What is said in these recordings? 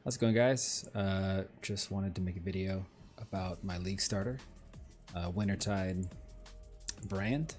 How's it going, guys? Just wanted to make a video about my league starter, Wintertide brand.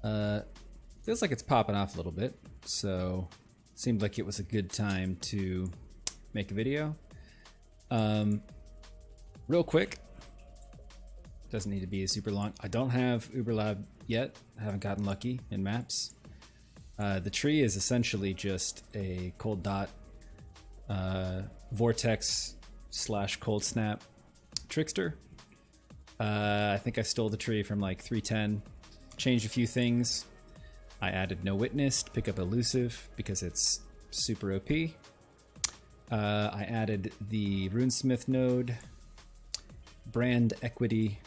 Feels like it's popping off a little bit, so it seemed like it was a good time to make a video. Real quick, doesn't need to be super long. I don't have Uberlab yet. I haven't gotten lucky in maps. The tree is essentially just a cold dot vortex / cold snap trickster. I think I stole the tree from like 310, changed a few things. I added no witness to pick up elusive because it's super OP. I added the runesmith node, brand equity,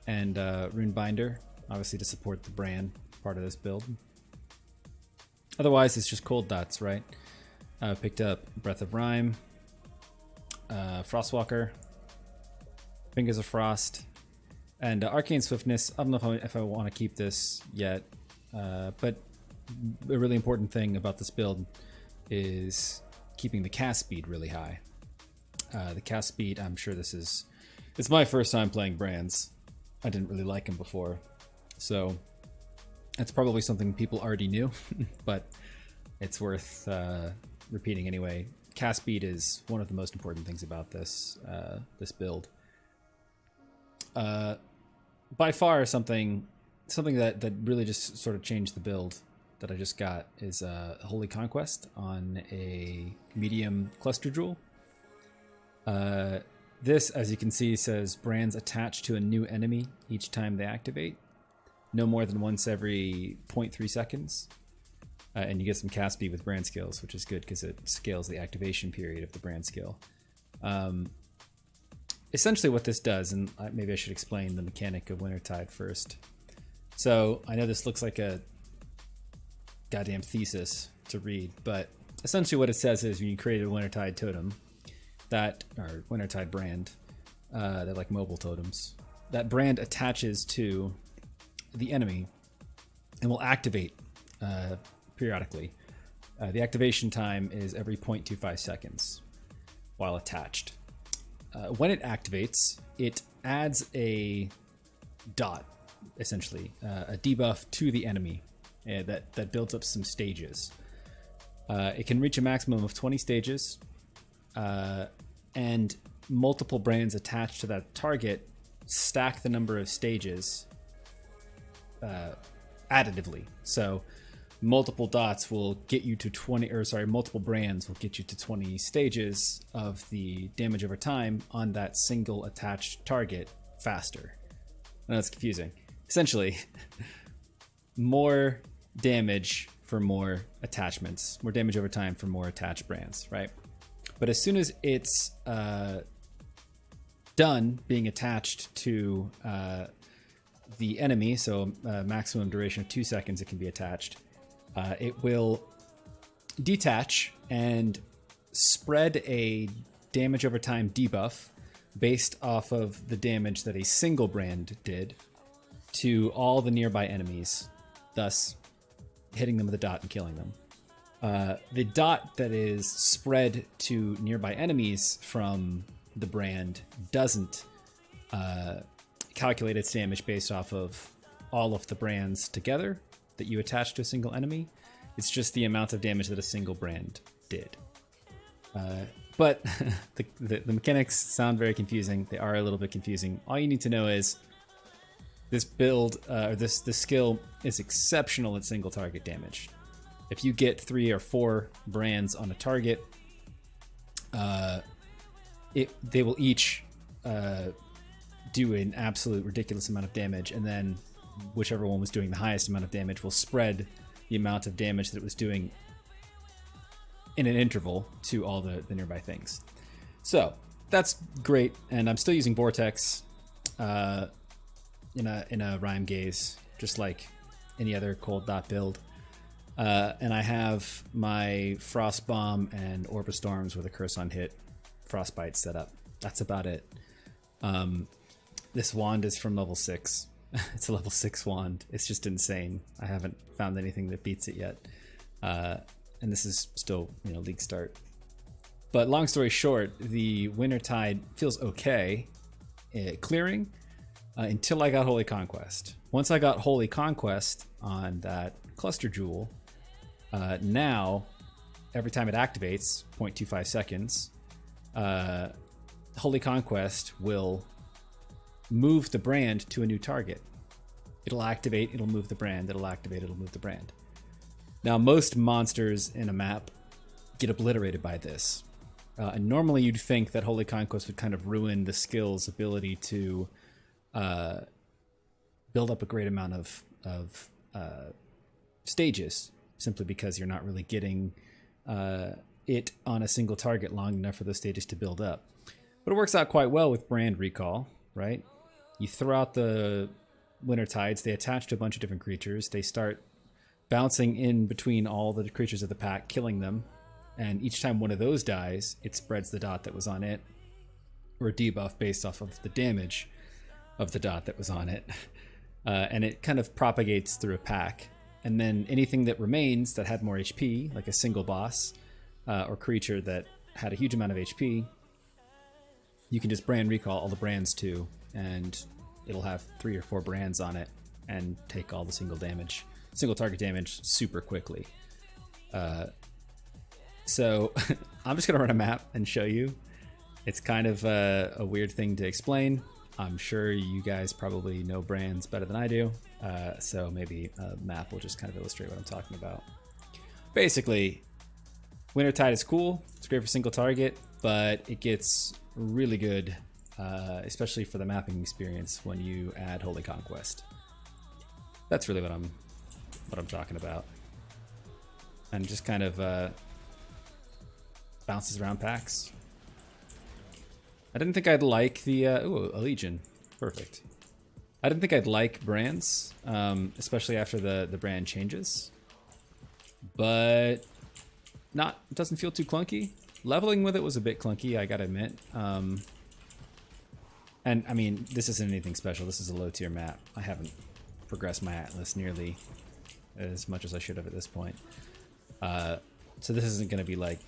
and rune binder, obviously to support the brand part of this build. Otherwise, it's just cold dots, right? Picked up Breath of Rhyme, Frostwalker, Fingers of Frost, and Arcane Swiftness. I don't know if I want to keep this yet, but a really important thing about this build is keeping the cast speed really high. The cast speed, I'm sure it's my first time playing brands. I didn't really like them before, so that's probably something people already knew, but it's worth repeating anyway. Cast speed is one of the most important things about this build. By far, something that really just sort of changed the build that I just got is Holy Conquest on a medium cluster jewel. This, as you can see, says brands attached to a new enemy each time they activate. No more than once every 0.3 seconds. And you get some cast speed with brand skills, which is good because it scales the activation period of the brand skill. Essentially what this does, and maybe I should explain the mechanic of Wintertide first. So I know this looks like a goddamn thesis to read, but essentially what it says is when you create a Wintertide totem, or Wintertide brand, they're like mobile totems, that brand attaches to the enemy and will activate periodically. The activation time is every 0.25 seconds while attached. When it activates, it adds a dot, essentially, a debuff to the enemy that builds up some stages. It can reach a maximum of 20 stages, and multiple brands attached to that target stack the number of stages additively. So multiple dots will get you to multiple brands will get you to 20 stages of the damage over time on that single attached target faster. I know it's confusing. Essentially, more damage for more attachments, more damage over time for more attached brands, right? But as soon as it's done being attached to the enemy, so maximum duration of 2 seconds it can be attached, it will detach and spread a damage over time debuff based off of the damage that a single brand did to all the nearby enemies, thus hitting them with a dot and killing them. The dot that is spread to nearby enemies from the brand doesn't calculate its damage based off of all of the brands together that you attach to a single enemy. It's just the amount of damage that a single brand did. But the mechanics sound very confusing. They are a little bit confusing. All you need to know is this build, or this skill is exceptional at single target damage. If you get 3 or 4 brands on a target, they will each do an absolute ridiculous amount of damage, and then whichever one was doing the highest amount of damage will spread the amount of damage that it was doing in an interval to all the nearby things. So that's great, and I'm still using Vortex in a Rhyme Gaze, just like any other cold dot build. And I have my Frost Bomb and Orb of Storms with a Curse on Hit Frostbite set up. That's about it. This wand is from level 6. It's a level 6 wand. It's just insane. I haven't found anything that beats it yet. And this is still, league start. But long story short, the Wintertide feels okay clearing until I got Holy Conquest. Once I got Holy Conquest on that cluster jewel, now every time it activates, 0.25 seconds, Holy Conquest will move the brand to a new target. It'll activate, it'll move the brand, it'll activate, it'll move the brand. Now, most monsters in a map get obliterated by this. And normally you'd think that Holy Conquest would kind of ruin the skill's ability to build up a great amount of stages, simply because you're not really getting it on a single target long enough for those stages to build up. But it works out quite well with brand recall, right? You throw out the Wintertides, they attach to a bunch of different creatures, they start bouncing in between all the creatures of the pack, killing them. And each time one of those dies, it spreads the dot that was on it, or a debuff based off of the damage of the dot that was on it. And it kind of propagates through a pack. And then anything that remains that had more HP, like a single boss or creature that had a huge amount of HP, you can just brand recall all the brands too, and it'll have 3 or 4 brands on it and take all the single target damage super quickly. So I'm just gonna run a map and show you. It's kind of a weird thing to explain. I'm sure you guys probably know brands better than I do, so maybe a map will just kind of illustrate what I'm talking about. Basically, Wintertide is cool. It's great for single target, but it gets really good, especially for the mapping experience, when you add Holy Conquest. That's really what I'm talking about. And just kind of bounces around packs. I didn't think I'd like the ooh, a Legion, perfect. I didn't think I'd like brands, especially after the brand changes, but it doesn't feel too clunky. Leveling with it was a bit clunky, I gotta admit. And I mean, this isn't anything special. This is a low tier map. I haven't progressed my Atlas nearly as much as I should have at this point. So this isn't gonna be like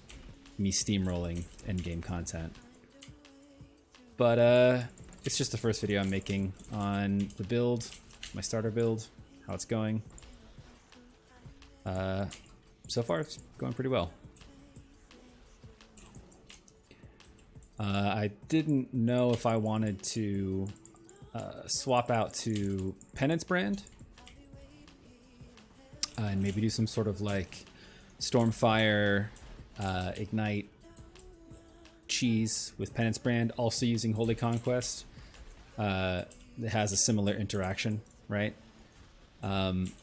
me steamrolling endgame content. But it's just the first video I'm making on the build, my starter build, how it's going. So far it's going pretty well. I didn't know if I wanted to swap out to Penance brand and maybe do some sort of like Stormfire, Ignite, cheese with Penance brand, also using Holy Conquest. It has a similar interaction, right?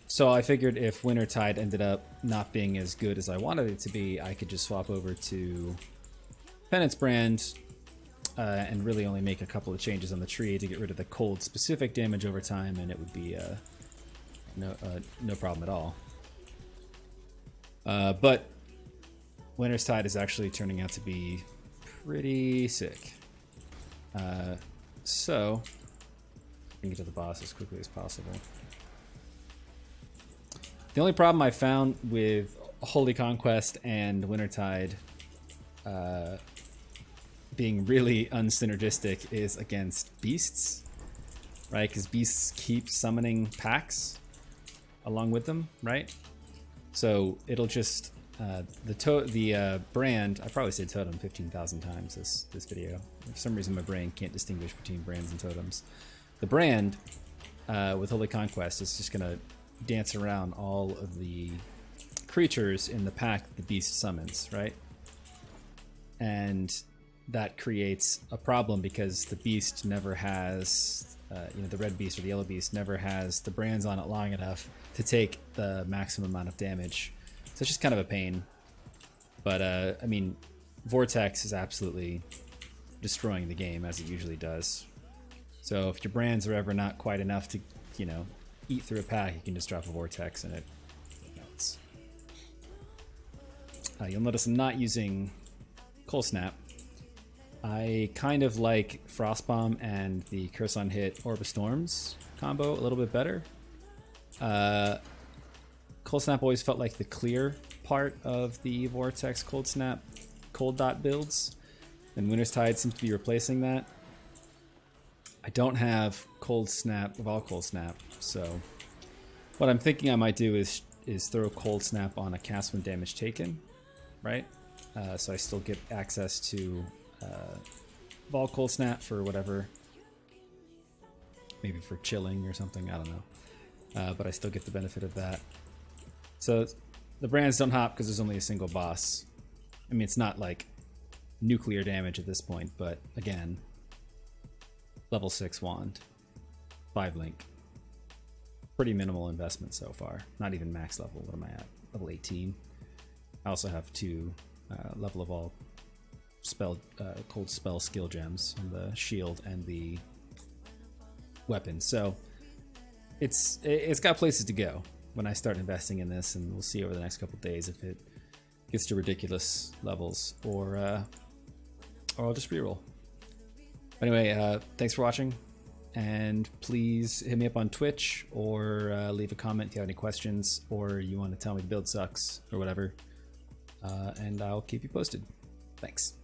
So I figured if Wintertide ended up not being as good as I wanted it to be, I could just swap over to Penance brand and really only make a couple of changes on the tree to get rid of the cold specific damage over time, and it would be no problem at all. But Wintertide is actually turning out to be pretty sick. So I can get to the boss as quickly as possible. The only problem I found with Holy Conquest and Wintertide being really unsynergistic is against beasts, right? Because beasts keep summoning packs along with them, right? So it'll just the brand, I probably said totem 15,000 times this video. For some reason my brain can't distinguish between brands and totems. The brand with Holy Conquest is just gonna dance around all of the creatures in the pack that the beast summons, right? And that creates a problem because the beast never has, the red beast or the yellow beast never has the brands on it long enough to take the maximum amount of damage. So it's just kind of a pain. But I mean, Vortex is absolutely destroying the game as it usually does. So if your brands are ever not quite enough to, eat through a pack, you can just drop a Vortex and it melts. You'll notice I'm not using Cold Snap. I kind of like Frostbomb and the Curse on Hit Orb of Storms combo a little bit better. Cold Snap always felt like the clear part of the Vortex Cold Snap cold dot builds, and Wintertide seems to be replacing that. I don't have cold snap of all cold snap, so what I'm thinking I might do is throw cold snap on a cast when damage taken, right? So I still get access to Vol cold snap for whatever, maybe for chilling or something, I don't know. But I still get the benefit of that. So the brands don't hop because there's only a single boss. I mean, it's not like nuclear damage at this point, but again, level 6 wand, 5 link. Pretty minimal investment so far. Not even max level. What am I at? Level 18. I also have 2 level of all spell cold spell skill gems on the shield and the weapon. So it's got places to go when I start investing in this, and we'll see over the next couple days if it gets to ridiculous levels or I'll just reroll. Anyway, thanks for watching, and please hit me up on Twitch or leave a comment if you have any questions or you want to tell me the build sucks or whatever, and I'll keep you posted. Thanks.